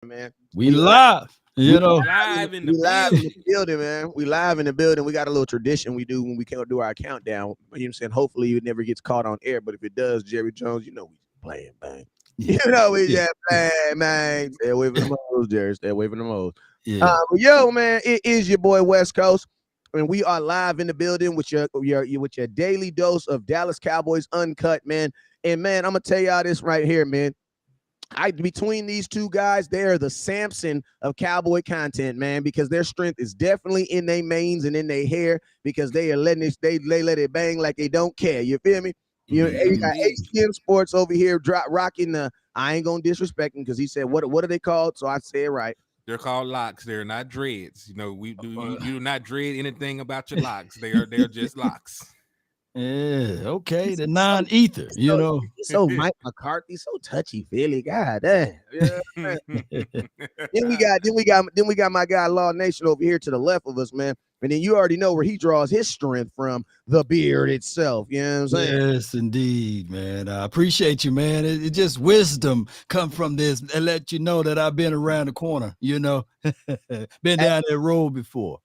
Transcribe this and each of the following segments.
man. We live, We you know. Live in the we live in the building. building, man. We live in the building. We got a little tradition we do when we can't do our countdown. You know what I'm saying? Hopefully it never gets caught on air, but if it does, Jerry Jones, you know we playing, man. Yeah, You know we yeah, just playing, man. Stay away from the hoes, Jerry. Stay away from the hoes. yeah. Yo, man, it is your boy West Coast, and we are live in the building with your daily dose of Dallas Cowboys uncut, man. And man, I'm gonna tell y'all this right here, man. Between these two guys, they are the Samson of cowboy content, man, because their strength is definitely in their manes and in their hair because they are letting it they let it bang like they don't care. You feel me? You got Indeed. HTM Sports over here rocking the. I ain't gonna disrespect him because he said what are they called? So I say it right. They're called locks. They're not dreads. You know, you do not dread anything about your locks. They're just locks. Yeah, okay. The non-ether, you So, know. so Mike McCarthy, so touchy feely. God damn. Yeah. Then we got my guy Law Nation over here to the left of us, man. And then you already know where he draws his strength from, the beard itself. You know what I'm saying? Yes, indeed, man. I appreciate you, man. It just wisdom come from this and let you know that I've been around the corner, you know. Been down that road before.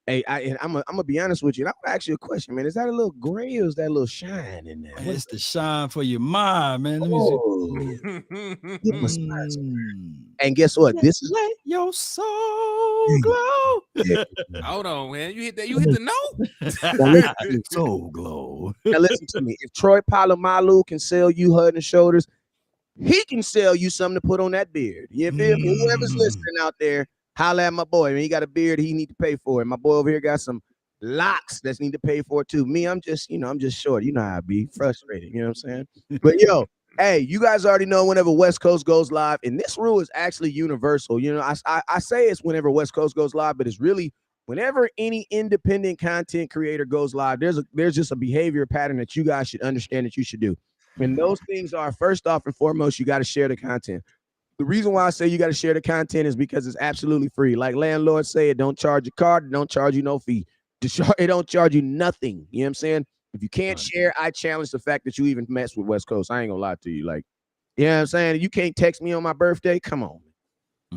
Hey, I'm gonna be honest with you. And I'm gonna ask you a question, man. Is that a little gray or is that a little shine in there? It's the shine for your mind, man. Let me see. Get my spots. Mm. And guess what? This is Let your soul glow. yeah. Hold on, man. You hit that. You hit the Now listen to me. Soul glow. Now listen to me. If Troy Polamalu can sell you Head and Shoulders, he can sell you something to put on that beard. You feel me? Whoever's listening out there, holla at my boy. Man, he got a beard he need to pay for it. My boy over here got some locks that need to pay for it too. Me, I'm just short. You know how I be frustrated. You know what I'm saying? But yo, hey, you guys already know whenever West Coast goes live, and this rule is actually universal. You know, I say it's whenever West Coast goes live, but it's really whenever any independent content creator goes live, there's just a behavior pattern that you guys should understand that you should do. And those things are first off and foremost, you got to share the content. The reason why I say you got to share the content is because it's absolutely free. Like landlords say, it don't charge a card, it don't charge you no fee. It don't charge you nothing. You know what I'm saying? If you can't share, I challenge the fact that you even mess with West Coast. I ain't gonna lie to you. Like, you know what I'm saying? You can't text me on my birthday. Come on.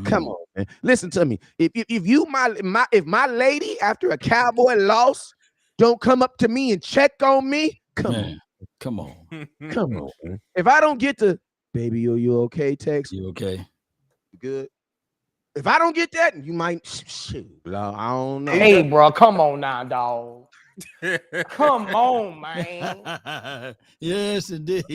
Come on, man. Listen to me. If you if my lady after a Cowboy loss don't come up to me and check on me, come on. Come on. Come on, man. If I don't get to, baby, are you okay? Text. You okay? You good? If I don't get that, you might shoot. I don't know. Hey, bro, come on now, dog. Come on, man. Yes, indeed.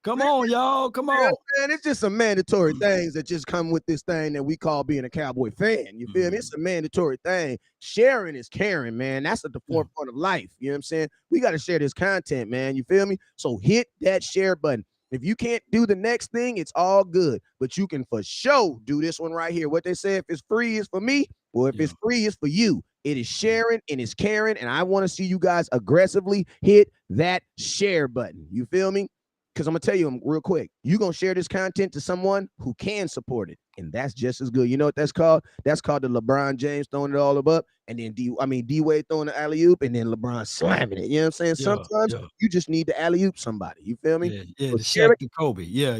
Come on, y'all. Come on. Man, it's just some mandatory things that just come with this thing that we call being a Cowboy fan. You feel me? It's a mandatory thing. Sharing is caring, man. That's at the forefront of life. You know what I'm saying? We got to share this content, man. You feel me? So hit that share button. If you can't do the next thing, it's all good. But you can for sure do this one right here. What they say, if it's free, it's for me. Or if it's free, it's for you. It is sharing and it's caring. And I want to see you guys aggressively hit that share button. You feel me? Because I'm going to tell you real quick. You're going to share this content to someone who can support it. And that's just as good. You know what that's called? That's called the LeBron James throwing it all up. And then D-Wade throwing the alley-oop and then LeBron slamming it. You know what I'm saying? Sometimes you just need to alley-oop somebody. You feel me? Yeah, So the Shaq to Kobe. Yeah.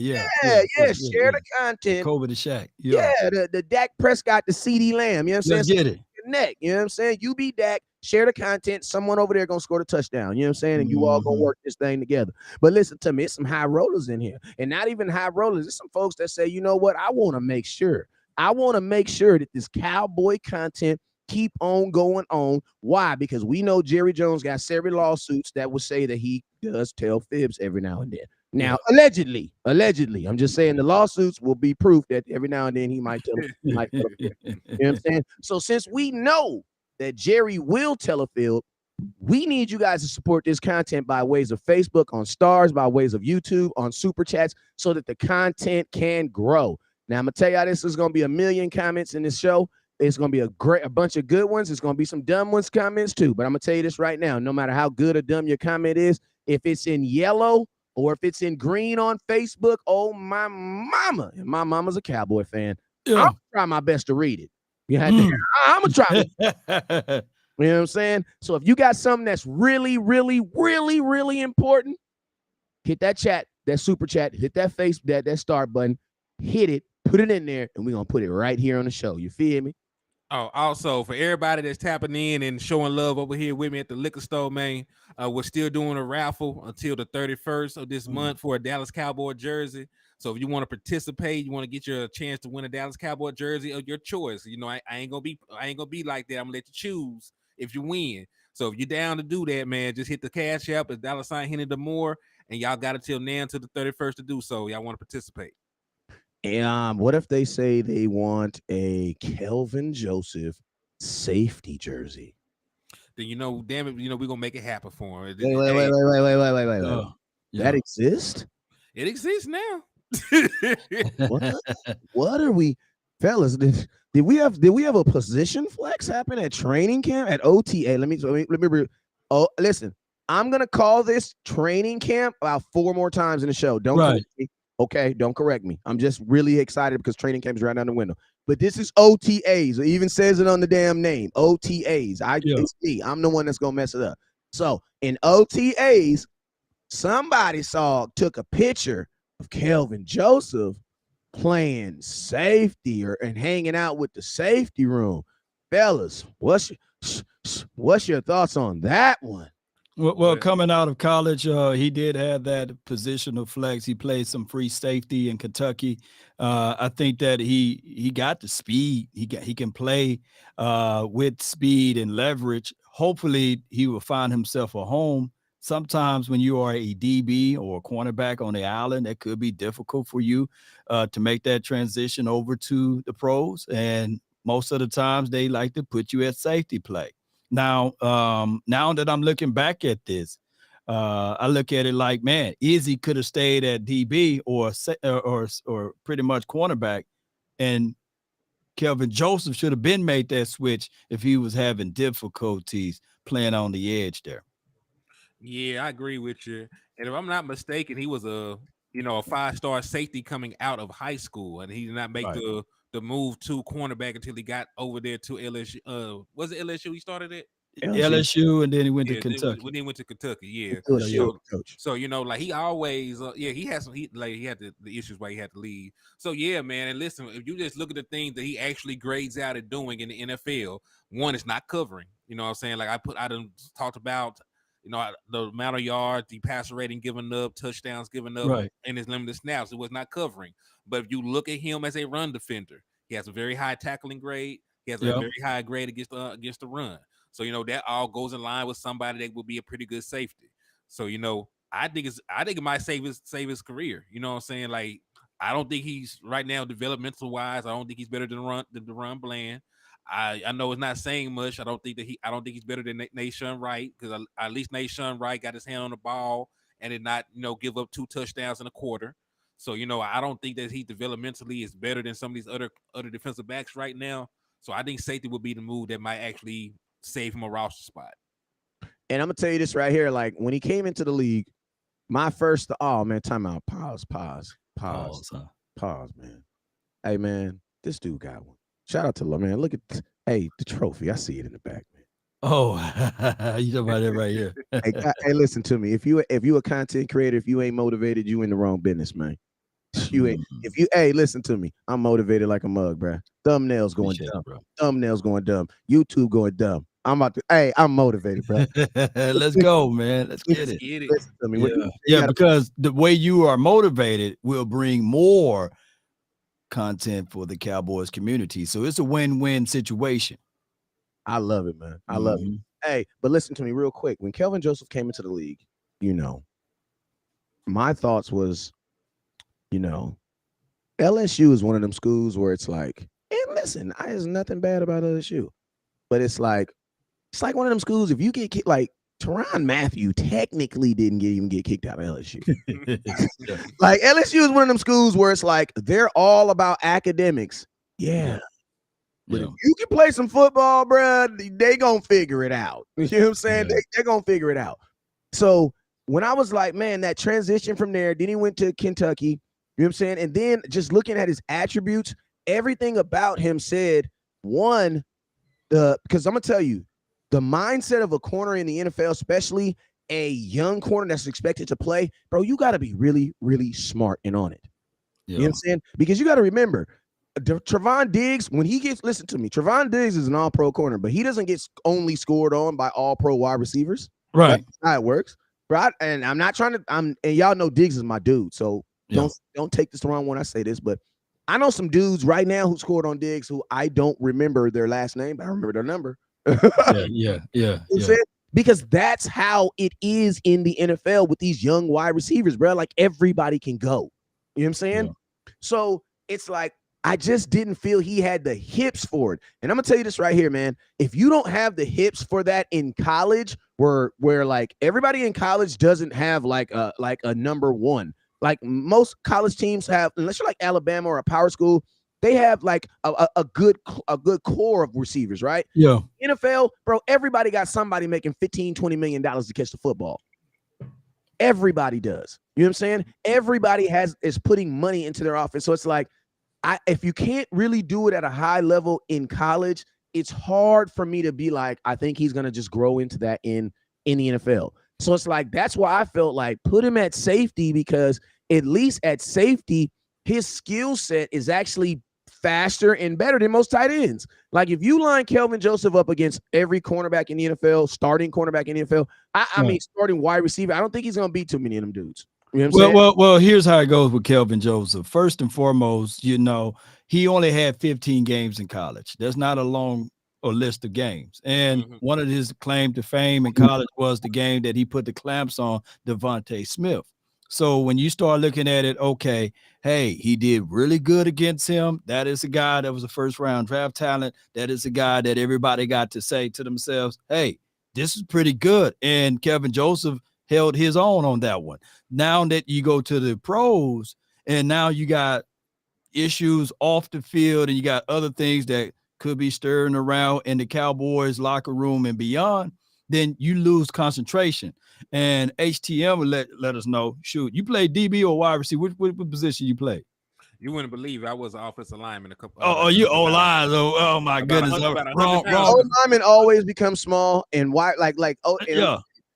Share the content. Kobe to Shaq. Yeah, the Dak Prescott to CD Lamb. You know what I'm saying? Get it. Neck. You know what I'm saying? You be Dak, share the content. Someone over there gonna score the touchdown. You know what I'm saying? And you all gonna work this thing together. But listen to me, it's some high rollers in here, and not even high rollers. It's some folks that say, you know what? I want to make sure that this Cowboy content keep on going on. Why? Because we know Jerry Jones got several lawsuits that will say that he does tell fibs every now and then. Now, allegedly, I'm just saying the lawsuits will be proof that every now and then he might tell a fib. You know what I'm saying? So since we know that Jerry will tell a fib, we need you guys to support this content by ways of Facebook, on Stars, by ways of YouTube, on Super Chats, so that the content can grow. Now, I'm going to tell y'all this is going to be a million comments in this show. It's going to be a bunch of good ones. It's going to be some dumb ones comments too. But I'm going to tell you this right now. No matter how good or dumb your comment is, if it's in yellow or if it's in green on Facebook, oh, my mama. And my mama's a Cowboy fan. I'm going to try my best to read it. I'm going to try. You know what I'm saying? So if you got something that's really, really, really, really important, hit that chat, that super chat, hit that that start button, hit it, put it in there, and we're gonna put it right here on the show. You feel me? Oh, also for everybody that's tapping in and showing love over here with me at the liquor store, man, we're still doing a raffle until the 31st of this month for a Dallas Cowboy jersey. So if you want to participate, you want to get your chance to win a Dallas Cowboy jersey of your choice. You know, I ain't gonna be like that. I'm gonna let you choose if you win. So if you're down to do that, man, just hit the Cash App at $Henny the more, and y'all got until now until the 31st to do so. Y'all want to participate. And what if they say they want a Kelvin Joseph safety jersey? Then damn it, we're gonna make it happen for him. Wait. That exists? It exists now. What are we, fellas? Did we have a position flex happen at training camp at OTA? Let me listen. I'm gonna call this training camp about 4 more times in the show. Don't correct me. Okay, don't correct me. I'm just really excited because training camp is right down the window. But this is OTAs. It even says it on the damn name. OTAs. It's me. I'm the one that's gonna mess it up. So in OTAs, somebody took a picture of Kelvin Joseph playing safety and hanging out with the safety room. Fellas, what's your thoughts on that one? Well, coming out of college, he did have that positional flex. He played some free safety in Kentucky. I think that he got the speed. He can play with speed and leverage. Hopefully, he will find himself a home. Sometimes when you are a DB or a cornerback on the island, that could be difficult for you to make that transition over to the pros. And most of the times, they like to put you at safety play. Now that I'm looking back at this, I look at it like, man, Izzy could have stayed at DB or pretty much cornerback, and Kelvin Joseph should have been made that switch if he was having difficulties playing on the edge there. Yeah, I agree with you. And if I'm not mistaken, he was a 5-star safety coming out of high school, and he did not make the move to cornerback until he got over there to LSU. Was it LSU he started at? LSU, and then he went to Kentucky. When he went to Kentucky, So like he always, he had the issues why he had to leave. So yeah, man. And listen, if you just look at the things that he actually grades out at doing in the NFL, one is not covering. You know what I'm saying? Like I done talked about. The amount of yards, the passer rating given up, touchdowns given up, and his limited snaps, it was not covering. But if you look at him as a run defender, he has a very high tackling grade. He has a very high grade against the run. So that all goes in line with somebody that will be a pretty good safety. So I think it might save his career. You know what I'm saying? Like I don't think he's right now developmental wise. I don't think he's better than the run Bland. I know it's not saying much. I don't think he's better than Nahshon Wright, because at least Nahshon Wright got his hand on the ball and did not give up 2 touchdowns in a quarter. So I don't think that he developmentally is better than some of these other defensive backs right now. So I think safety would be the move that might actually save him a roster spot. And I'm gonna tell you this right here: like when he came into the league, my first timeout. Pause, man. Hey man, this dude got one. Shout out to man. Look at the trophy. I see it in the back, man. Oh, you talking about it right here. hey, listen to me. If you a content creator, if you ain't motivated, you in the wrong business, man. You ain't. Listen to me. I'm motivated like a mug, bro. Thumbnails going dumb. YouTube going dumb. I'm motivated, bro. Let's go, man. Let's get it. Listen to me. Because the way you are motivated will bring more content for the Cowboys community. So it's a win-win situation. I love it, man. I love it. Hey, but listen to me real quick. When Kelvin Joseph came into the league, my thoughts was, LSU is one of them schools where it's like, and listen, there's nothing bad about LSU, but it's like one of them schools. If you get kicked, like Tyrann Mathieu technically didn't even get kicked out of LSU. Like LSU is one of them schools where it's like they're all about academics. Yeah. But if you can play some football, bro, they gonna figure it out. You know what I'm saying? They're gonna figure it out. So when I was like, man, that transition from there, then he went to Kentucky, you know what I'm saying? And then just looking at his attributes, everything about him said, one, because I'm gonna tell you, the mindset of a corner in the NFL, especially a young corner that's expected to play, bro, you got to be really, really smart and on it. You know what I'm saying? Because you got to remember, Trevon Diggs, when he gets, listen to me, Trevon Diggs is an all-pro corner, but he doesn't get only scored on by all-pro wide receivers. Right. That's how it works. But and I'm not trying to, and y'all know Diggs is my dude, so don't take this the wrong when I say this, but I know some dudes right now who scored on Diggs who I don't remember their last name, but I remember their number. Yeah. Because that's how it is in the NFL with these young wide receivers, bro. Like everybody can go. You know what I'm saying? Yeah. So it's like I just didn't feel he had the hips for it. And I'm gonna tell you this right here, man. If you don't have the hips for that in college, where like everybody in college doesn't have like a number one. Like most college teams have, unless you're like Alabama or a power school, they have like a good core of receivers, right? Yeah. NFL, bro, everybody got somebody making $15-20 million to catch the football. Everybody does. You know what I'm saying? Everybody is putting money into their offense. So it's like, if you can't really do it at a high level in college, it's hard for me to be like, I think he's gonna just grow into that in the NFL. So it's like, that's why I felt like put him at safety, because at least at safety, his skill set is actually faster and better than most tight ends. Like if you line Kelvin Joseph up against every cornerback in the NFL, starting cornerback in the NFL, I mean starting wide receiver, I don't think he's gonna beat too many of them dudes. You know what I'm saying? Well, here's how it goes with Kelvin Joseph. First and foremost, he only had 15 games in college. That's not a long list of games. And one of his claim to fame in college was the game that he put the clamps on Devontae Smith. So when you start looking at it, okay, hey, he did really good against him. That is a guy that was a first-round draft talent. That is a guy that everybody got to say to themselves, hey, this is pretty good. And Kelvin Joseph held his own on that one. Now that you go to the pros, and now you got issues off the field, and you got other things that could be stirring around in the Cowboys locker room and beyond, then you lose concentration. And HTM will let us know, shoot, you play DB or wide receiver? What position you play? You wouldn't believe I was an offensive lineman a couple. You O-line. Oh my goodness. Wrong. O-linemen always become small and wide,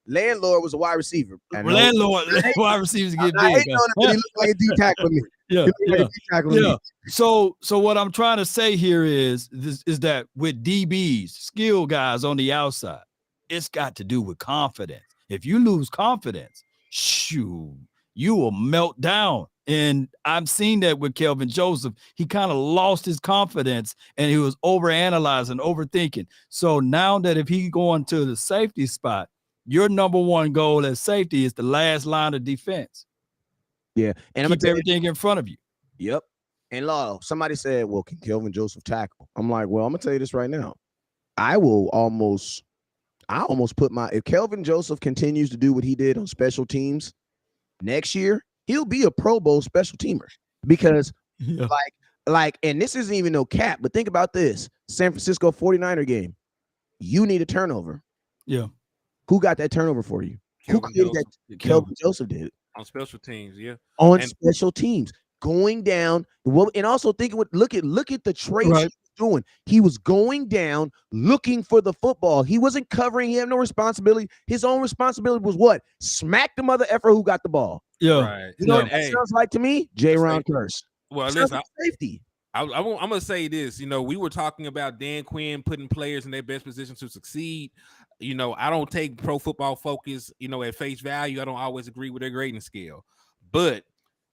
Landlord was a wide receiver. Landlord, wide receivers get big. He looked like a D tackle me. Yeah. So what I'm trying to say here is that with DBs, skill guys on the outside, it's got to do with confidence. If you lose confidence, shoot, you will melt down. And I've seen that with Kelvin Joseph. He kind of lost his confidence and he was overanalyzing, overthinking. So now that if he going to the safety spot, your number one goal as safety is the last line of defense. Yeah. And keep everything in front of you. Yep. And somebody said, well, can Kelvin Joseph tackle? I'm like, well, I'm gonna tell you this right now. I almost put if Kelvin Joseph continues to do what he did on special teams next year, he'll be a Pro Bowl special teamer. Because and this isn't even no cap, but think about this. San Francisco 49er game. You need a turnover. Yeah. Who got that turnover for you? Kelvin Joseph did it. On special teams, yeah. Special teams. Going down. And also look at the traits he was doing. He was going down looking for the football. He wasn't covering. He had no responsibility. His own responsibility was what? Smack the mother effer who got the ball. Yeah. Right. You know what that sounds like to me? J-Ron Curse. Well, listen, safety. I'm going to say this. We were talking about Dan Quinn putting players in their best position to succeed. I don't take Pro Football Focus, at face value. I don't always agree with their grading scale. But,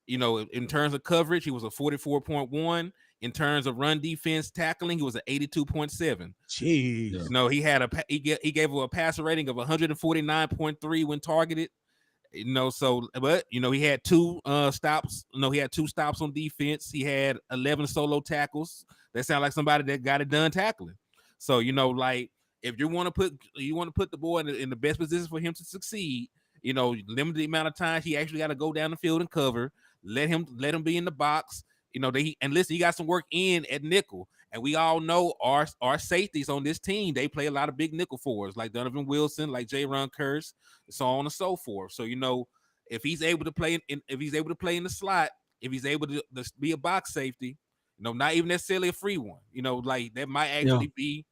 in terms of coverage, he was a 44.1. In terms of run defense tackling, he was an 82.7. Jeez. He gave a passer rating of 149.3 when targeted. But he had two stops. He had 2 stops on defense. He had 11 solo tackles. That sounds like somebody that got it done tackling. So if you want to put the boy in the best position for him to succeed, limit the amount of times he actually got to go down the field and cover. Let him be in the box. And listen, he got some work in at nickel. And we all know our safeties on this team, they play a lot of big nickel forwards, like Donovan Wilson, like J-Ron Curse, so on and so forth. So, if he's able to play in the slot, if he's able to be a box safety, not even necessarily a free one, that might actually be,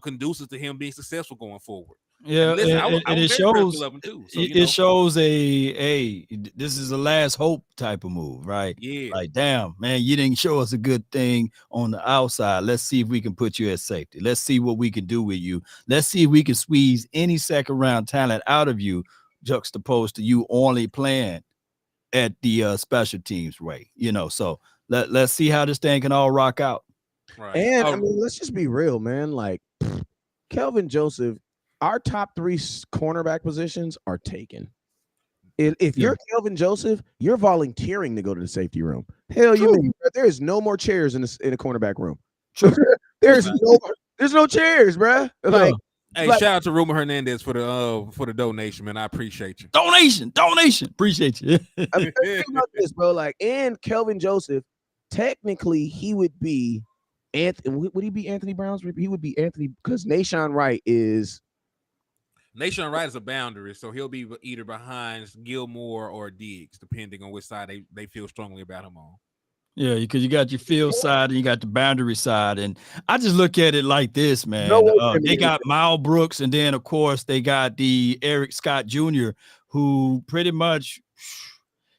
conducive to him being successful going forward. Yeah, And listen, I was and it very critical shows of him too. So it shows this is a last hope type of move, right? yeah, Like, damn, man, you didn't show us a good thing on the outside. Let's see if we can put you at safety. Let's see what we can do with you. Let's see if we can squeeze any second round talent out of you, juxtaposed to you only playing at the special teams way. So let's see how this thing can all rock out. right. And I mean, let's just be real, man. Like Kelvin Joseph, our top 3 cornerback positions are taken. If you're Kelvin Joseph, you're volunteering to go to the safety room. Hell, you mean there is no more chairs in a cornerback room. There's no chairs, bro. Like, hey, shout out to Rumor Hernandez for the donation, man. I appreciate you. Donation, appreciate you. I mean, think about this, bro. Like, and Kelvin Joseph, technically, he would be Anthony. Would he be Anthony Brown's? He would be Anthony because Nahshon Wright is. Nahshon Wright is a boundary, so he'll be either behind Gilmore or Diggs, depending on which side they feel strongly about him on. Yeah, because you got your field side and you got the boundary side. And I just look at it like this, man. They got Miles Brooks, and then, of course, they got the Eric Scott Jr., who pretty much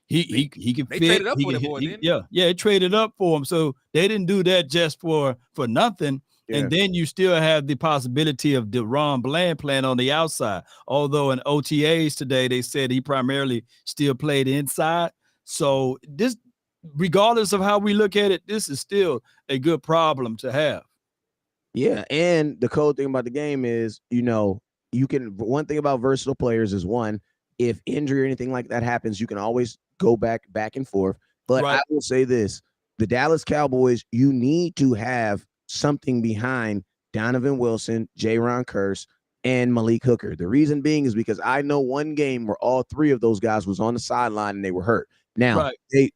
he can they fit. Traded up for that boy, didn't they? Yeah, it traded up for him. So they didn't do that just for nothing. Yeah. And then you still have the possibility of DeRon Bland playing on the outside. Although in OTAs today, they said he primarily still played inside. So this, regardless of how we look at it, this is still a good problem to have. Yeah, and the cool thing about the game is, you can. One thing about versatile players is if injury or anything like that happens, you can always go back and forth. But I will say this: the Dallas Cowboys, you need to have something behind Donovan Wilson, Jaron Kearse, and Malik Hooker. The reason being is because I know one game where all 3 of those guys was on the sideline and they were hurt. Now this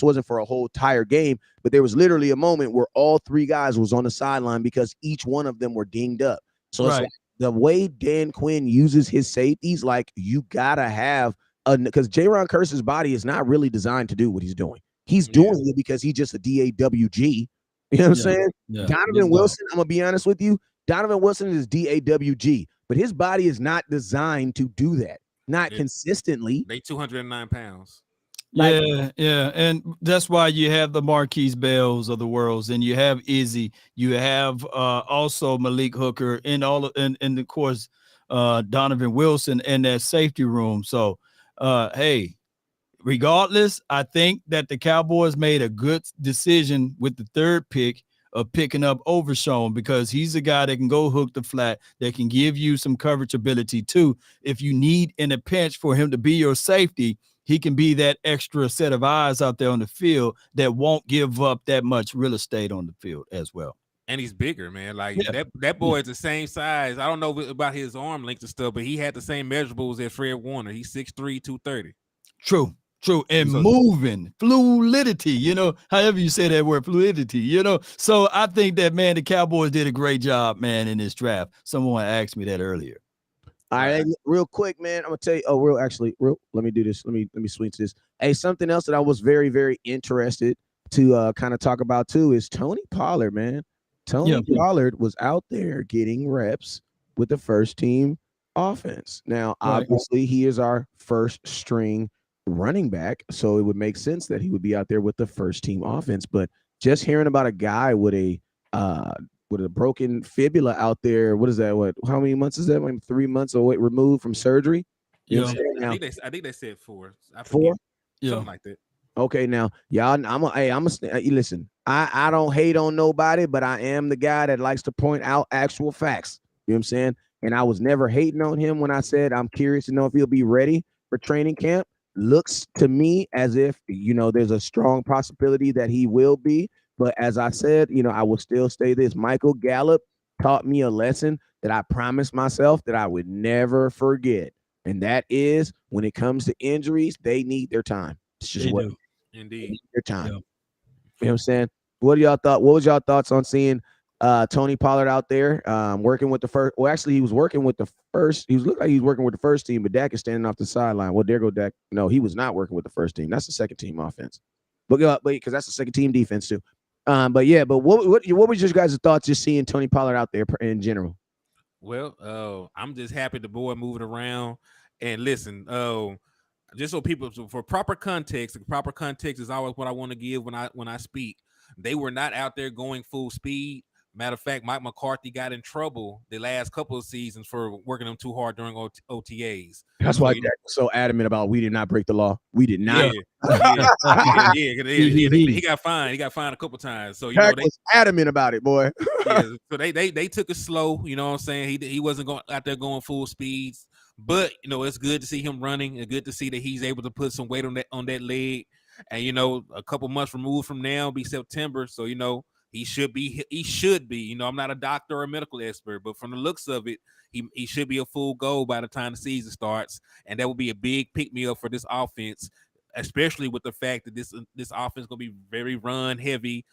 wasn't for a whole entire game, but there was literally a moment where all 3 guys was on the sideline because each one of them were dinged up. So it's like the way Dan Quinn uses his safeties, like you gotta have because Jaron Kearse's body is not really designed to do what he's doing. He's doing it because he's just a DAWG. You know what I'm saying? Yeah. Donovan Wilson, I'm gonna be honest with you. Donovan Wilson is DAWG, but his body is not designed to do that. Not consistently. They 209 pounds. Yeah, and that's why you have the Marquise Bells of the worlds, and you have Izzy, you have also Malik Hooker, and of course Donovan Wilson in that safety room. So, hey, regardless, I think that the Cowboys made a good decision with the 3rd pick of picking up Overshown, because he's a guy that can go hook the flat, that can give you some coverage ability too. If you need in a pinch for him to be your safety, he can be that extra set of eyes out there on the field that won't give up that much real estate on the field as well. And he's bigger, man. Like that boy is the same size. I don't know about his arm length and stuff, but he had the same measurables as Fred Warner. He's 6'3", 230. True. And moving, fluidity, however you say that word, fluidity, So I think that, man, the Cowboys did a great job, man, in this draft. Someone asked me that earlier. All right, real quick, man. I'm gonna tell you. Let me do this. Let me swing to this. Hey, something else that I was very, very interested to kind of talk about too is Tony Pollard, man. Tony Pollard was out there getting reps with the first team offense. Now, obviously, he is our first string running back, so it would make sense that he would be out there with the first team offense. But just hearing about a guy with a broken fibula out there, what is that? How many months is that? Like 3 months away removed from surgery? I think they said 4. 4? Something like that. Okay, now y'all, listen. I don't hate on nobody, but I am the guy that likes to point out actual facts. You know what I'm saying? And I was never hating on him when I said I'm curious to know if he'll be ready for training camp. Looks to me as if, there's a strong possibility that he will be. But as I said, I will still say this. Michael Gallup taught me a lesson that I promised myself that I would never forget. And that is when it comes to injuries, they need their time. It's just Indeed. Their time. Yeah. You know what I'm saying? What was y'all thoughts on seeing Tony Pollard out there working with the first? Well, actually, he was working with the first. He looked like he was working with the first team, but Dak is standing off the sideline. Well, there go Dak. No, he was not working with the first team. That's the second team offense. But because that's the second team defense too. But what was your guys' thoughts just seeing Tony Pollard out there in general? Well, I'm just happy the boy moving around. And listen, just so people, for proper context, the proper context is always what I want to give when I speak. They were not out there going full speed. Matter of fact, Mike McCarthy got in trouble the last couple of seasons for working them too hard during OTAs. That's So why Dak was so adamant about we did not break the law. We did not. He got fined. He got fined a couple times. So Dak was adamant about it, boy. So they took it slow. You know what I'm saying? He wasn't going out there going full speeds. But it's good to see him running, and good to see that he's able to put some weight on that leg. And a couple months removed from now be September, so he should be. I'm not a doctor or a medical expert, but from the looks of it, he should be a full go by the time the season starts, and that will be a big pick me up for this offense, especially with the fact that this offense is going to be very run heavy,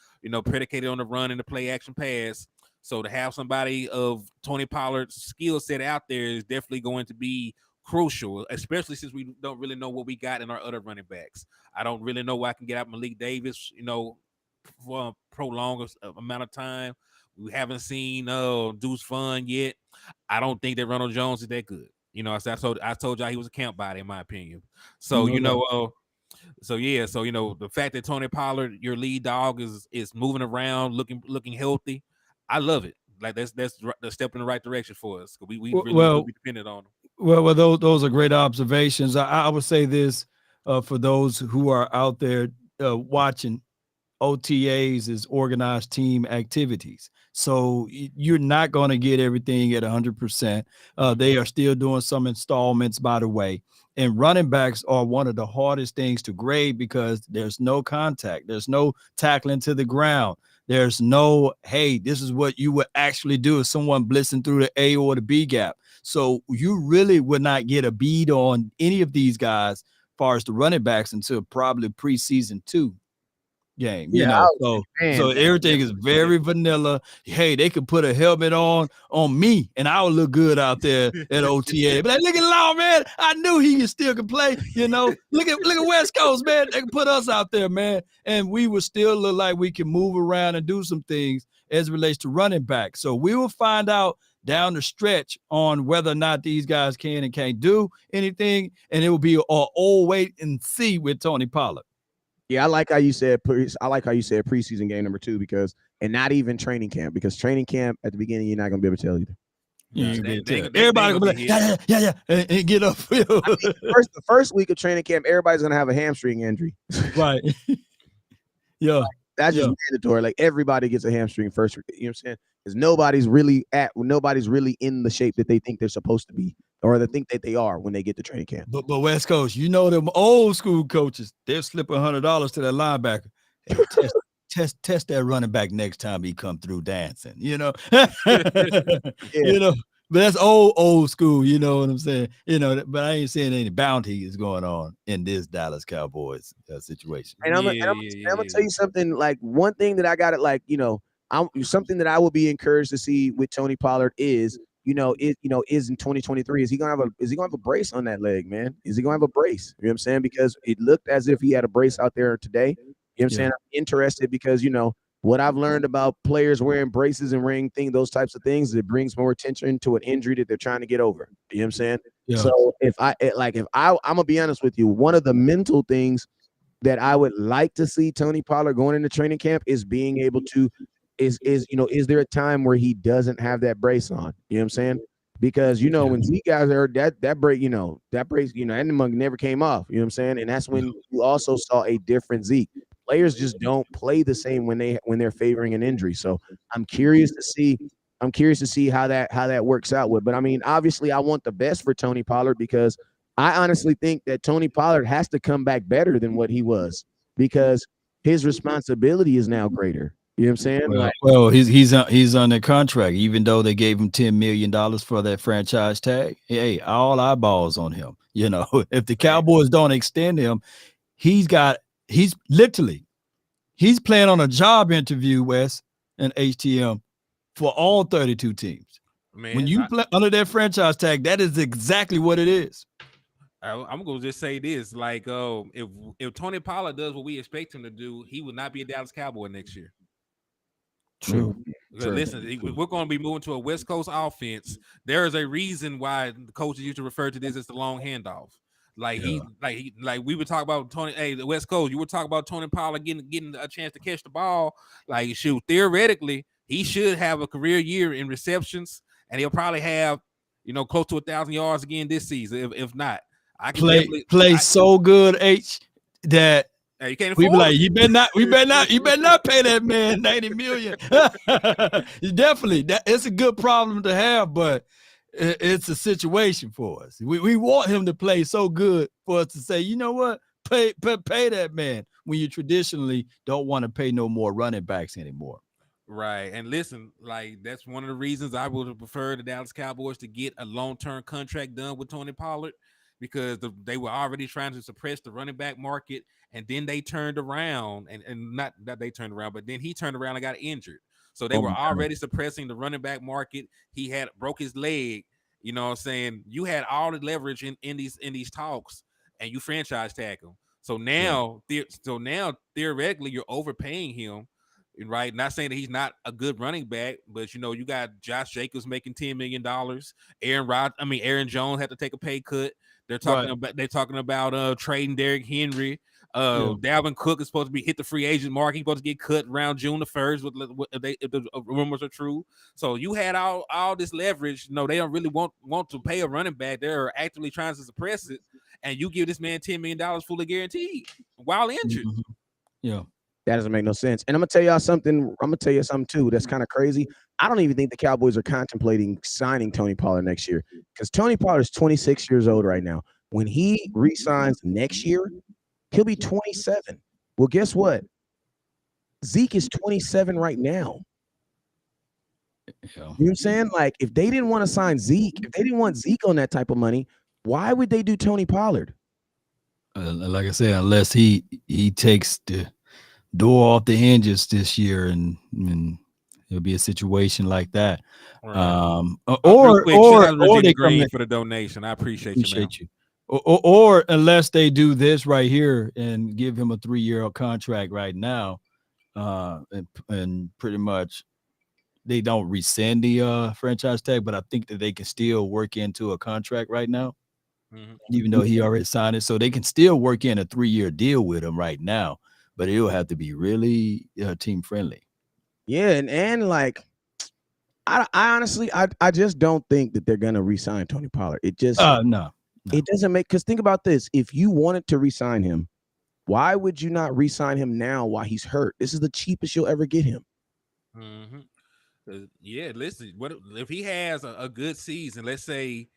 predicated on the run and the play action pass. So to have somebody of Tony Pollard's skill set out there is definitely going to be crucial, especially since we don't really know what we got in our other running backs. I don't really know why I can get out Malik Davis, for a prolonged amount of time. We haven't seen Deuce Fun yet. I don't think that Ronald Jones is that good. I told y'all he was a camp body in my opinion. So the fact that Tony Pollard, your lead dog, is moving around, looking healthy, I love it. Like that's the step in the right direction for us. We really be dependent on him. Well, those are great observations. I would say this for those who are out there watching. OTAs is organized team activities. So you're not going to get everything at 100%. They are still doing some installments, by the way. And running backs are one of the hardest things to grade because there's no contact. There's no tackling to the ground. There's no, hey, this is what you would actually do if someone blitzing through the A or the B gap. So you really would not get a bead on any of these guys as far as the running backs until probably preseason 2 game, so everything is very vanilla. Hey, they could put a helmet on me and I would look good out there at OTA. But look at Law, man. I knew he still could play. Look at West Coast, man. They can put us out there, man, and we would still look like we can move around and do some things as it relates to running back. So we will find out down the stretch on whether or not these guys can and can't do anything, and it will be an old wait and see with Tony Pollard. Yeah, I like how you said preseason game number 2 because, and not even training camp, because training camp at the beginning you're not gonna be able to tell either. Everybody gonna be like, yeah, and get up. The first week of training camp, everybody's gonna have a hamstring injury. Right. Yeah. That's just mandatory. Like everybody gets a hamstring first. You know what I'm saying? Because nobody's really in the shape that they think they're supposed to be, or they think that they are when they get to training camp. But West Coast, them old school coaches, they'll slip $100 to that linebacker. Hey, test that running back next time he come through dancing. But that's old school. You know what I'm saying? But I ain't saying any bounty is going on in this Dallas Cowboys situation. And I'm gonna tell you something. Like one thing that I got it. Like something that I will be encouraged to see with Tony Pollard is in 2023. Is he gonna have a brace on that leg, man? Is he gonna have a brace? You know what I'm saying? Because it looked as if he had a brace out there today. You know what I'm saying? I'm interested because what I've learned about players wearing braces and wearing those types of things, it brings more attention to an injury that they're trying to get over. You know what I'm saying? Yeah. So I'm gonna be honest with you, one of the mental things that I would like to see Tony Pollard going into training camp is being able to is there a time where he doesn't have that brace on? You know what I'm saying? Because when Zeke guys heard that brace, that mug never came off. You know what I'm saying? And that's when you also saw a different Zeke. Players just don't play the same when they're favoring an injury. So I'm curious to see how that works out with. But I mean, obviously, I want the best for Tony Pollard because I honestly think that Tony Pollard has to come back better than what he was because his responsibility is now greater. You know what I'm saying? He's on the contract, even though they gave him $10 million for that franchise tag. Hey, all eyeballs on him. If the Cowboys don't extend him, he's playing on a job interview, Wes and HTM, for all 32 teams. Man, when you play under that franchise tag, that is exactly what it is. I'm gonna just say this: like, if Tony Pollard does what we expect him to do, he will not be a Dallas Cowboy next year. True. Listen, we're going to be moving to a West Coast offense. There is a reason why the coaches used to refer to this as the long handoff. Like we would talk about Tony. Hey, the West Coast. You would talk about Tony Pollard getting a chance to catch the ball. Like, shoot, theoretically, he should have a career year in receptions, and he'll probably have, close to 1,000 yards again this season. If not, I can play so good, that. Hey, you can't we afford be like, you better not pay that man $90 million. Definitely, it's a good problem to have, but it's a situation for us. We want him to play so good for us to say, you know what, pay that man when you traditionally don't want to pay no more running backs anymore. Right. And listen, like, that's one of the reasons I would have preferred the Dallas Cowboys to get a long-term contract done with Tony Pollard, because they were already trying to suppress the running back market. And then they turned around, and not that they turned around, but then he turned around and got injured. So they were already suppressing the running back market. He had broke his leg. You know what I'm saying? You had all the leverage in these talks, and you franchise tag him. So now, theoretically, you're overpaying him, right? Not saying that he's not a good running back, but you got Josh Jacobs making $10 million. Aaron Jones had to take a pay cut. They're talking about trading Derrick Henry. Dalvin Cook is supposed to hit the free agent mark. He's supposed to get cut around June the 1st if the rumors are true. So you had all this leverage. They don't really want to pay a running back. They're actively trying to suppress it, and you give this man $10 million fully guaranteed while injured. Mm-hmm. Yeah. That doesn't make no sense. And I'm gonna tell y'all something. I'm gonna tell you something too. That's kind of crazy. I don't even think the Cowboys are contemplating signing Tony Pollard next year, because Tony Pollard is 26 years old right now. When he re-signs next year, he'll be 27. Well, guess what? Zeke is 27 right now. You know what I'm saying? Like, if they didn't want to sign Zeke, if they didn't want Zeke on that type of money, why would they do Tony Pollard? Like I said, unless he takes the door off the hinges this year, and it'll be a situation like that. Right. Or they green for the donation. I appreciate you. Or unless they do this right here and give him a 3-year contract right now, and pretty much they don't rescind the franchise tag, but I think that they can still work into a contract right now, even though he already signed it. So they can still work in a 3-year deal with him right now, but it'll have to be really team friendly. Yeah, and like, I honestly, I just don't think that they're gonna re-sign Tony Pollard. It just no. It doesn't make, because think about this. If you wanted to re-sign him, why would you not re-sign him now while he's hurt? This is the cheapest you'll ever get him. Yeah, listen, what if he has a good season? Let's say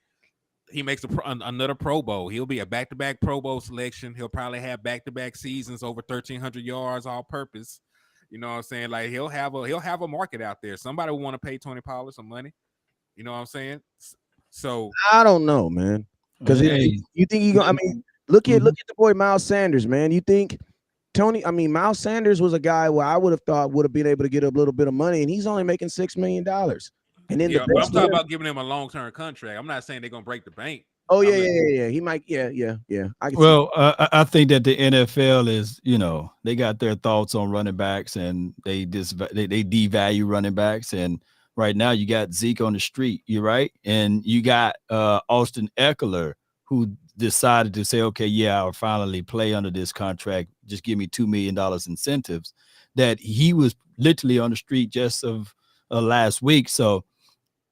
he makes another Pro Bowl. He'll be a back-to-back Pro Bowl selection. He'll probably have back-to-back seasons over 1,300 yards all purpose. You know what I'm saying? Like, he'll have a market out there. Somebody will want to pay Tony Pollard some money. You know what I'm saying? So I don't know, man. Because you think you gonna? I mean, look at the boy Miles Sanders, man. You think Miles Sanders was a guy where I would have thought would have been able to get a little bit of money, and he's only making $6 million. And then I'm talking about giving him a long-term contract. I'm not saying they're gonna break the bank. Oh yeah. He might. Yeah. I think that the NFL is, they got their thoughts on running backs, and they devalue running backs. And right now you got Zeke on the street, you're right, and you got Austin Eckler, who decided to say, okay, yeah, I'll finally play under this contract. Just give me $2 million incentives. That he was literally on the street just of last week. So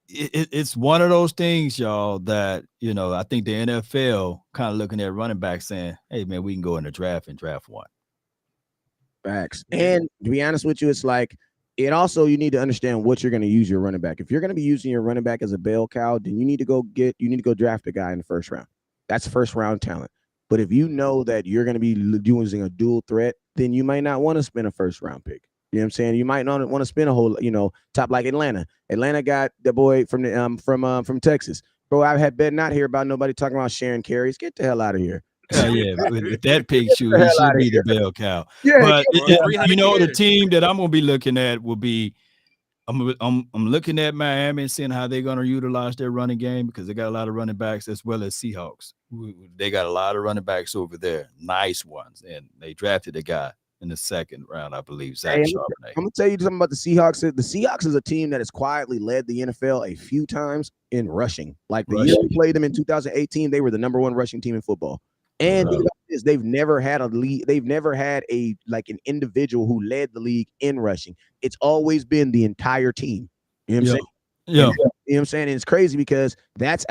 it's one of those things, y'all, that, I think the NFL kind of looking at running back saying, hey, man, we can go in the draft and draft one. Facts. And to be honest with you, it's like, it also, you need to understand what you're going to use your running back. If you're going to be using your running back as a bell cow, then you need to go draft a guy in the first round. That's first round talent. But if you know that you're going to be using a dual threat, then you might not want to spend a first round pick. You know what I'm saying? You might not want to spend a whole, top like Atlanta. Atlanta got the boy from the from Texas. Bro, I had better not hear about nobody talking about sharing carries. Get the hell out of here. Yeah, with that picture, he should be the bell cow. Yeah, but the team that I'm gonna be looking at will be, I'm looking at Miami and seeing how they're gonna utilize their running game, because they got a lot of running backs, as well as Seahawks. They got a lot of running backs over there, nice ones, and they drafted a guy in the second round, I believe. Zach Hey, Charbonnet. I'm gonna tell you something about the Seahawks. The Seahawks is a team that has quietly led the NFL a few times in rushing. Like the year we played them in 2018, they were the #1 rushing team in football. And think about this, they've never had a lead, they've never had an individual who led the league in rushing. It's always been the entire team. You know what I'm saying? Yeah. And, you know what I'm saying? And it's crazy because that's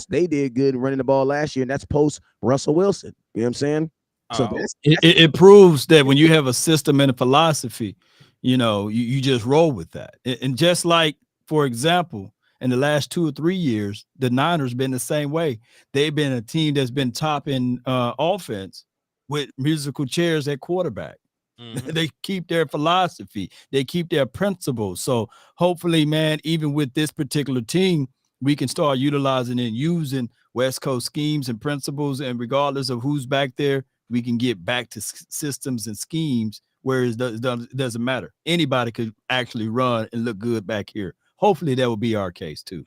they did good running the ball last year, and that's post Russell Wilson. You know what I'm saying? So it proves that when you have a system and a philosophy, you just roll with that. And just like, for example, in the last 2 or 3 years, the Niners been the same way. They've been a team that's been top in offense with musical chairs at quarterback. Mm-hmm. They keep their philosophy. They keep their principles. So hopefully, man, even with this particular team, we can start utilizing and using West Coast schemes and principles. And regardless of who's back there, we can get back to systems and schemes where it doesn't matter. Anybody could actually run and look good back here. Hopefully that will be our case too.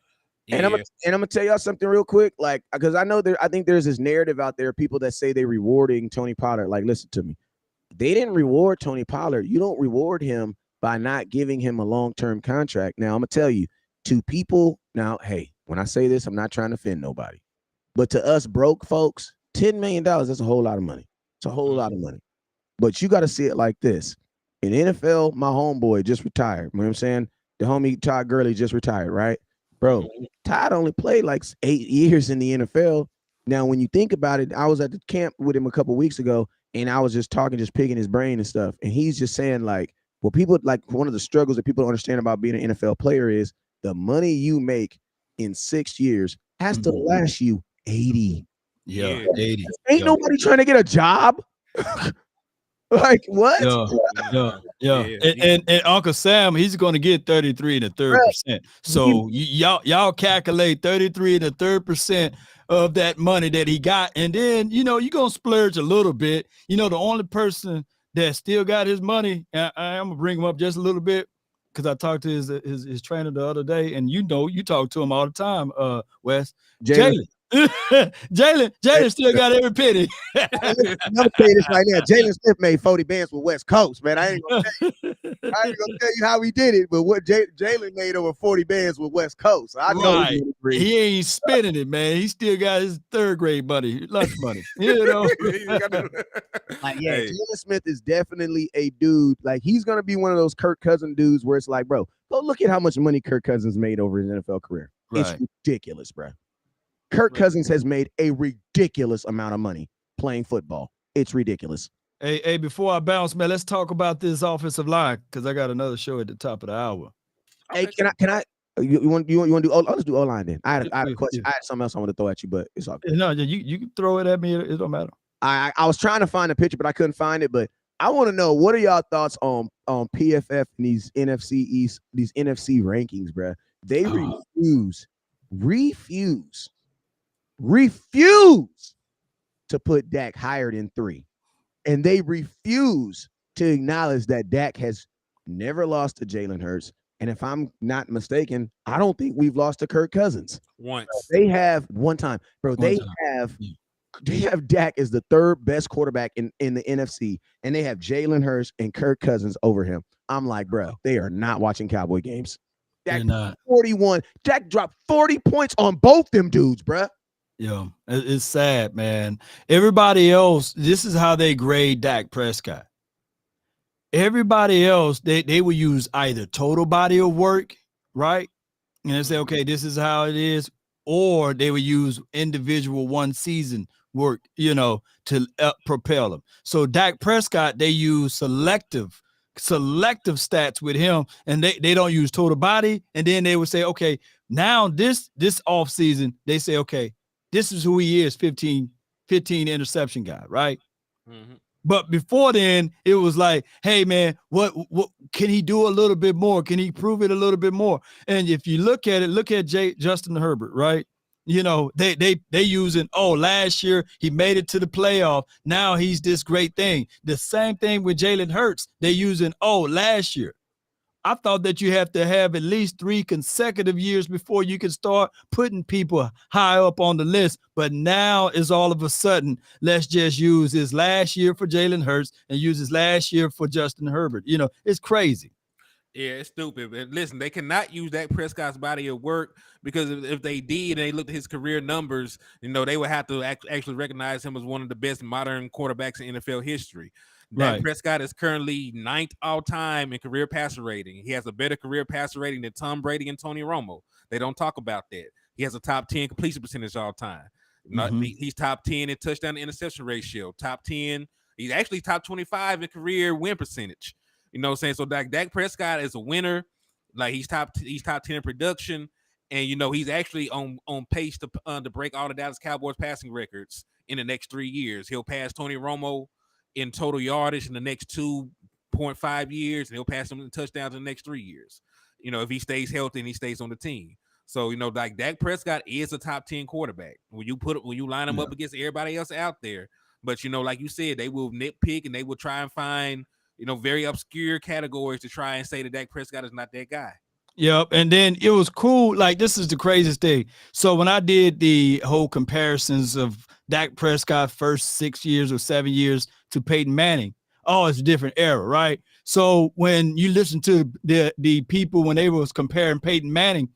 And I'm gonna tell y'all something real quick, like, because I think there's this narrative out there, people that say they're rewarding Tony Pollard. Like, listen to me. They didn't reward Tony Pollard. You don't reward him by not giving him a long-term contract. Now, I'm gonna tell you, to people, now, hey, when I say this, I'm not trying to offend nobody. But to us broke folks, $10 million, that's a whole lot of money. It's a whole lot of money. But you got to see it like this. In NFL, my homeboy just retired. You know what I'm saying? The homie Todd Gurley just retired, right? Bro, Todd only played like 8 years in the NFL. Now, when you think about it, I was at the camp with him a couple weeks ago, and I was just picking his brain and stuff. And he's just saying, like, well, people, like, one of the struggles that people don't understand about being an NFL player is the money you make in 6 years has to last you 80. Yeah, 80. Ain't nobody trying to get a job. Like, what? Yeah. And Uncle Sam, he's going to get 33 1/3%. So y'all calculate 33 1/3% of that money that he got, and then you're gonna splurge a little bit. The only person that still got his money, I'm gonna bring him up just a little bit because I talked to his trainer the other day, and you talk to him all the time, Wes. Jalen. Jalen still got every penny. I'm gonna tell you this right now. Jalen Smith made 40 bands with West Coast, man. I ain't gonna tell you how he did it, but what Jalen made over 40 bands with West Coast. I know he ain't spending it, man. He still got his third grade money, lunch money. Like, Jalen Smith is definitely a dude. Like, he's gonna be one of those Kirk Cousins dudes where it's like, bro, go look at how much money Kirk Cousins made over his NFL career. Right. It's ridiculous, bro. Kirk Cousins has made a ridiculous amount of money playing football. It's ridiculous. Hey, before I bounce, man, let's talk about this offensive line because I got another show at the top of the hour. Hey, can I? You want to do? Let's do O-line then. I had a question. I had something else I want to throw at you, but it's all good. No, you can throw it at me. It don't matter. I was trying to find a picture, but I couldn't find it. But I want to know, what are y'all thoughts on PFF and these NFC East, these NFC rankings, bro? They refuse to put Dak higher than 3. And they refuse to acknowledge that Dak has never lost to Jalen Hurts. And if I'm not mistaken, I don't think we've lost to Kirk Cousins. Once. They have one time. Bro, they have Dak as the 3rd best quarterback in the NFC, and they have Jalen Hurts and Kirk Cousins over him. I'm like, bro, they are not watching Cowboy games. Dak 41. Dak dropped 40 points on both them dudes, bro. Yeah, it's sad, man. Everybody else, this is how they grade Dak Prescott. Everybody else, they will use either total body of work, right? And they say, okay, this is how it is. Or they would use individual one season work, to propel them. So Dak Prescott, they use selective stats with him, and they don't use total body. And then they would say, okay, now this off season, they say, okay, this is who he is, 15 interception guy, right? Mm-hmm. But before then, it was like, hey, man, what can he do a little bit more? Can he prove it a little bit more? And if you look at Justin Herbert, right? They using, last year he made it to the playoff. Now he's this great thing. The same thing with Jalen Hurts. They using, last year. I thought that you have to have at least 3 consecutive years before you can start putting people high up on the list. But now is all of a sudden, let's just use his last year for Jalen Hurts and use his last year for Justin Herbert. It's crazy. Yeah, it's stupid. But listen, they cannot use Dak Prescott's body of work, because if they did and they looked at his career numbers, they would have to actually recognize him as one of the best modern quarterbacks in NFL history. Dak Prescott is currently 9th all time in career passer rating. He has a better career passer rating than Tom Brady and Tony Romo. They don't talk about that. He has a top 10 completion percentage all time. He's top 10 in touchdown to interception ratio. Top 10. He's actually top 25 in career win percentage. You know what I'm saying? So Dak Prescott is a winner. Like he's top 10 in production, and he's actually on pace to break all the Dallas Cowboys passing records in the next 3 years. He'll pass Tony Romo in total yardage in the next 2.5 years, and he'll pass him in touchdowns in the next 3 years. If he stays healthy and he stays on the team. So like Dak Prescott is a top 10 quarterback when you line him up against everybody else out there. But like you said, they will nitpick and they will try and find very obscure categories to try and say that Dak Prescott is not that guy. Yep. And then it was cool. Like, this is the craziest thing. So when I did the whole comparisons of Dak Prescott first 6 years or 7 years to Peyton Manning, it's a different era, right? So when you listen to the people when they was comparing Peyton Manning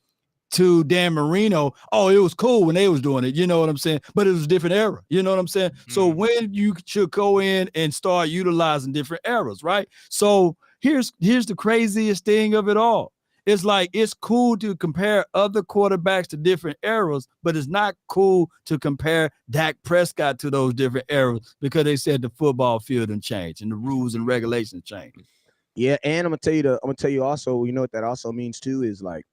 to Dan Marino, it was cool when they was doing it, you know what I'm saying? But it was a different era, you know what I'm saying? So when you should go in and start utilizing different eras, right? So here's the craziest thing of it all. It's like, it's cool to compare other quarterbacks to different eras, but it's not cool to compare Dak Prescott to those different eras, because they said the football field and changed and the rules and regulations changed. Yeah, and I'm gonna tell you also, what that also means too is, like,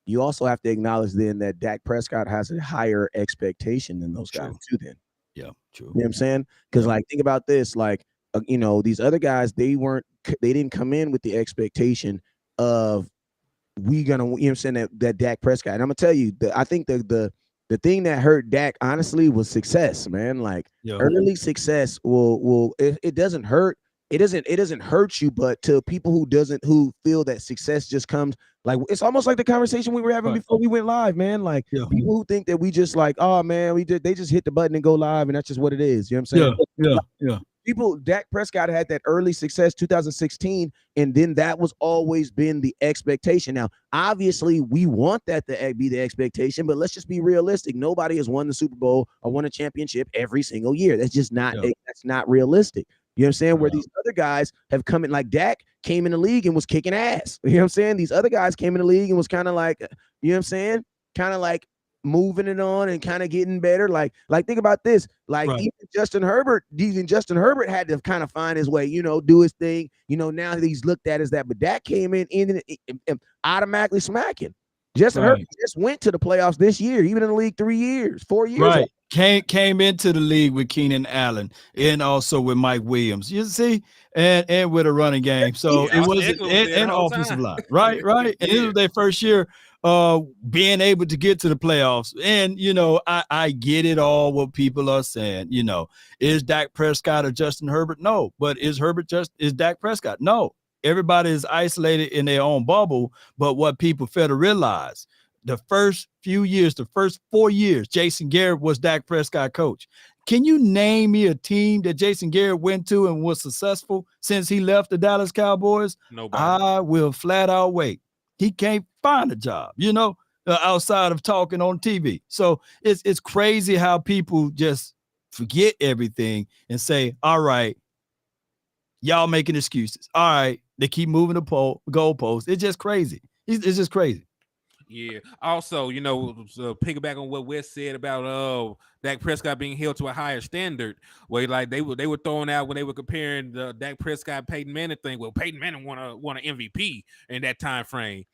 you also have to acknowledge then that Dak Prescott has a higher expectation than those guys too. Then, yeah, true. You know what I'm saying? Because like, think about this, like, these other guys, they didn't come in with the expectation of we gonna, you know what I'm saying, that Dak Prescott. And I'm gonna tell you, I think the thing that hurt Dak honestly was success, man. Like, early success will it doesn't hurt. It doesn't hurt you, but to people who feel that success just comes, like, it's almost like the conversation we were having before we went live, man. Like, people who think that we just like, oh man, they just hit the button and go live and that's just what it is. You know what I'm saying? Yeah. People, Dak Prescott had that early success 2016, and then that was always been the expectation. Now, obviously, we want that to be the expectation, but let's just be realistic. Nobody has won the Super Bowl or won a championship every single year. That's just not that's not realistic. You know what I'm saying? Where these other guys have come in, like Dak came in the league and was kicking ass. You know what I'm saying? These other guys came in the league and was kind of like, you know what I'm saying? Kind of like moving it on and kind of getting better. Like think about this. Like, even Justin Herbert had to kind of find his way, do his thing. Now he's looked at as that, but Dak came in automatically smacking. Justin Herbert just went to the playoffs this year, even in the league 4 years. Right. Came into the league with Keenan Allen and also with Mike Williams. You see, and with a running game. So it wasn't an offensive line. Right. And this was their first year being able to get to the playoffs. And I get it all what people are saying. Is Dak Prescott or Justin Herbert? No. But is Dak Prescott? No. Everybody is isolated in their own bubble. But what people fail to realize, the first 4 years, Jason Garrett was Dak Prescott coach. Can you name me a team that Jason Garrett went to and was successful since he left the Dallas Cowboys? Nobody. I will flat out wait. He can't find a job, outside of talking on TV. So it's crazy how people just forget everything and say, all right, y'all making excuses. All right, they keep moving the goalposts. It's just crazy. It's just crazy. Yeah. Also, piggyback on what Wes said about Dak Prescott being held to a higher standard, where like they were throwing out when they were comparing the Dak Prescott Peyton Manning thing. Well, Peyton Manning won an MVP in that time frame.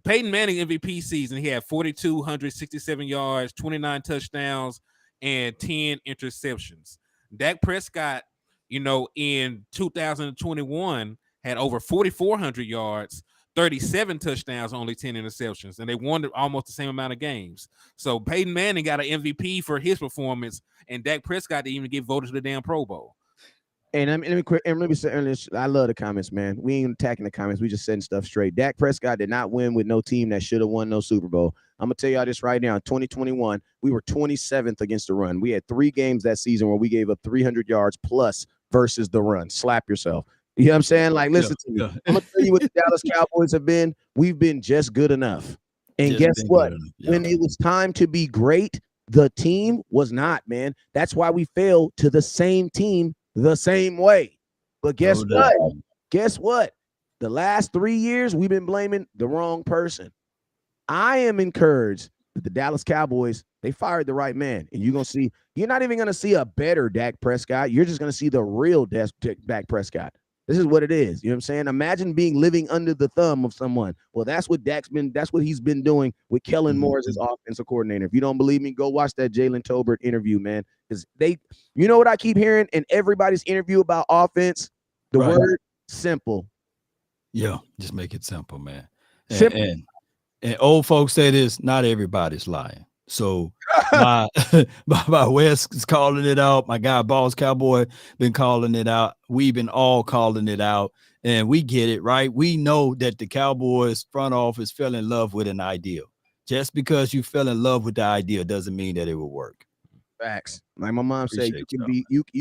Peyton Manning MVP season, he had 4,267 yards, 29 touchdowns, and 10 interceptions. Dak Prescott, in 2021 had over 4,400 yards, 37 touchdowns, only 10 interceptions, and they won almost the same amount of games. So Peyton Manning got an MVP for his performance, and Dak Prescott didn't even get voted to the damn Pro Bowl. And let me say, I love the comments, man. We ain't attacking the comments. We just setting stuff straight. Dak Prescott did not win with no team that should have won no Super Bowl. I'm gonna tell y'all this right now. In 2021, we were 27th against the run. We had 3 games that season where we gave up 300 yards plus versus the run. Slap yourself. You know what I'm saying? Like, listen to me. I'm gonna tell you what the Dallas Cowboys have been. We've been just good enough. And guess what? When it was time to be great, the team was not, man. That's why we fell to the same team the same way. But guess what? Guess what? The last 3 years, we've been blaming the wrong person. I am encouraged that the Dallas Cowboys, they fired the right man. And you're not even going to see a better Dak Prescott. You're just going to see the real Dak Prescott. This is what it is. You know what I'm saying? Imagine living under the thumb of someone. Well, that's what he's been doing with Kellen Moore as his offensive coordinator. If you don't believe me, go watch that Jalen Tolbert interview, man. Because you know what I keep hearing in everybody's interview about offense? The word simple. Yeah, just make it simple, man. Simple. And old folks say this, not everybody's lying. So my West is calling it out. My guy, Boss Cowboy, been calling it out. We've been all calling it out. And we get it, right? We know that the Cowboys front office fell in love with an idea. Just because you fell in love with the idea doesn't mean that it will work. Facts. Like my mom said, you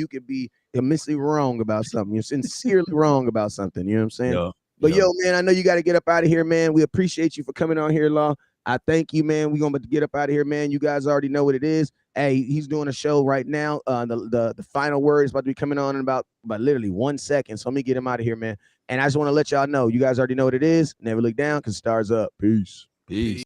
can be immensely wrong about something. You're sincerely wrong about something. You know what I'm saying? Yeah. But yo, man, I know you got to get up out of here, man. We appreciate you for coming on here, Law. I thank you, man. We're going to get up out of here, man. You guys already know what it is. Hey, he's doing a show right now. The final word is about to be coming on in about literally 1 second. So let me get him out of here, man. And I just want to let y'all know, you guys already know what it is. Never look down because stars up. Peace. Peace.